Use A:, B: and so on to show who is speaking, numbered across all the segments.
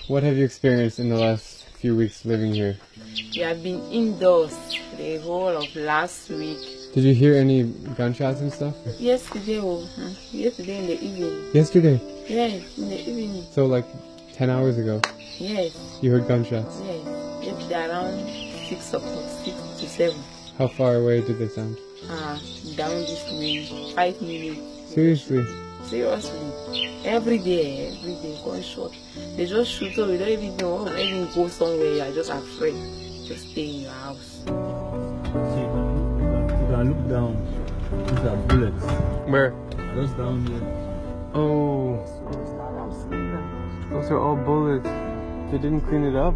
A: What have you experienced in the last few weeks living here?
B: We have been indoors the whole of last week.
A: Did you hear any gunshots and stuff?
B: Yesterday in the evening.
A: Yesterday?
B: Yes, in the evening.
A: So like 10 hours ago?
B: Yes.
A: You heard gunshots?
B: Yes. Yesterday around 6 to 7.
A: How far away did they sound?
B: Down this way, 5 minutes.
A: Seriously?
B: Seriously. Every day, gunshot. They just shoot, so we don't even know. When you go somewhere, you are just afraid. Just stay in your house.
C: See, you can look down. These are bullets.
A: Where?
C: Just down here.
A: Oh. Those are all bullets. They didn't clean it up?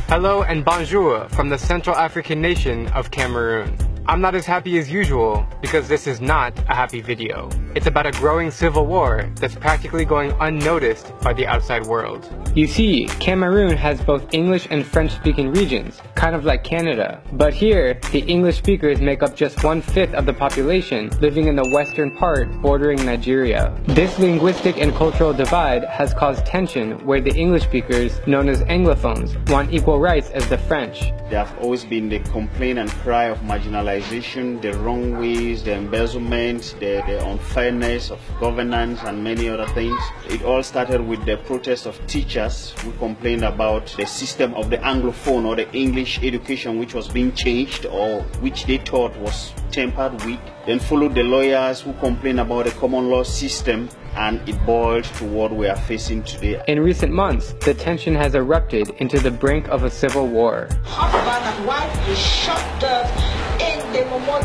A: Hello and bonjour from the Central African nation of Cameroon. I'm not as happy as usual because this is not a happy video. It's about a growing civil war that's practically going unnoticed by the outside world. You see, Cameroon has both English and French-speaking regions, kind of like Canada. But here, the English speakers make up just 1/5 of the population living in the western part bordering Nigeria. This linguistic and cultural divide has caused tension where the English speakers, known as Anglophones, want equal rights as the French.
D: There have always been the complaint and cry of marginalization, the wrong ways, the embezzlement, the unfairness of governance and many other things. It all started with the protest of teachers who complained about the system of the Anglophone or the English education which was being changed or which they thought was tempered with. Then followed the lawyers who complained about the common law system, and it boiled to what we are facing today.
A: In recent months, the tension has erupted into the brink of a civil war.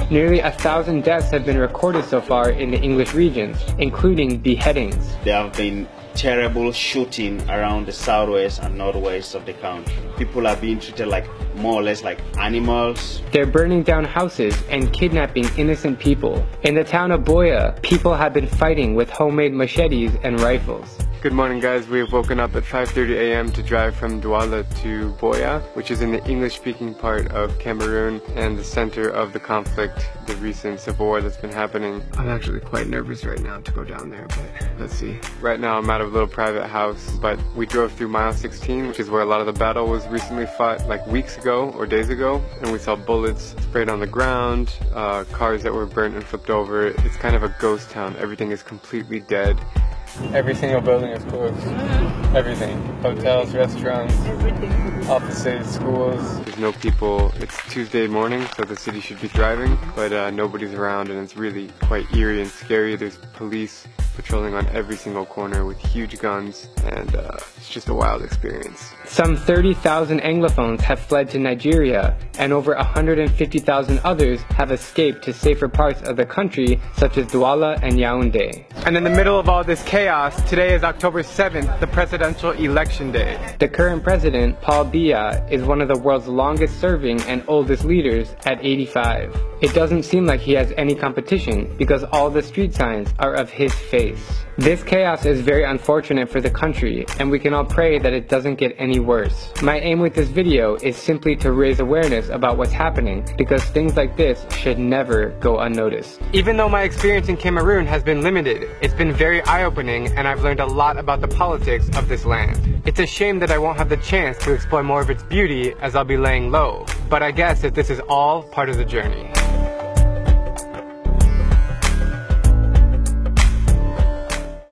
A: Nearly 1,000 deaths have been recorded so far in the English regions, including beheadings.
D: There have been terrible shooting around the southwest and northwest of the country. People are being treated like more or less like animals.
A: They're burning down houses and kidnapping innocent people. In the town of Boya, people have been fighting with homemade machetes and rifles. Good morning guys, we have woken up at 5:30 a.m. to drive from Douala to Boya, which is in the English-speaking part of Cameroon and the center of the conflict, the recent civil war that's been happening. I'm actually quite nervous right now to go down there, but let's see. Right now I'm at a little private house, but we drove through mile 16, which is where a lot of the battle was recently fought, like weeks ago or days ago, and we saw bullets sprayed on the ground, cars that were burnt and flipped over. It's kind of a ghost town. Everything is completely dead. Every single building is closed. Everything. Hotels, restaurants, offices, schools. There's no people. It's Tuesday morning, so the city should be thriving, but nobody's around and it's really quite eerie and scary. There's police patrolling on every single corner with huge guns, and it's just a wild experience. Some 30,000 Anglophones have fled to Nigeria, and over 150,000 others have escaped to safer parts of the country, such as Douala and Yaoundé. And in the middle of all this chaos, today is October 7th, the presidential election day. The current president, Paul Biya, is one of the world's longest serving and oldest leaders at 85. It doesn't seem like he has any competition because all the street signs are of his face. This chaos is very unfortunate for the country, and we can all pray that it doesn't get any worse. My aim with this video is simply to raise awareness about what's happening, because things like this should never go unnoticed. Even though my experience in Cameroon has been limited, it's been very eye-opening, and I've learned a lot about the politics of this land. It's a shame that I won't have the chance to explore more of its beauty as I'll be laying low, but I guess that this is all part of the journey.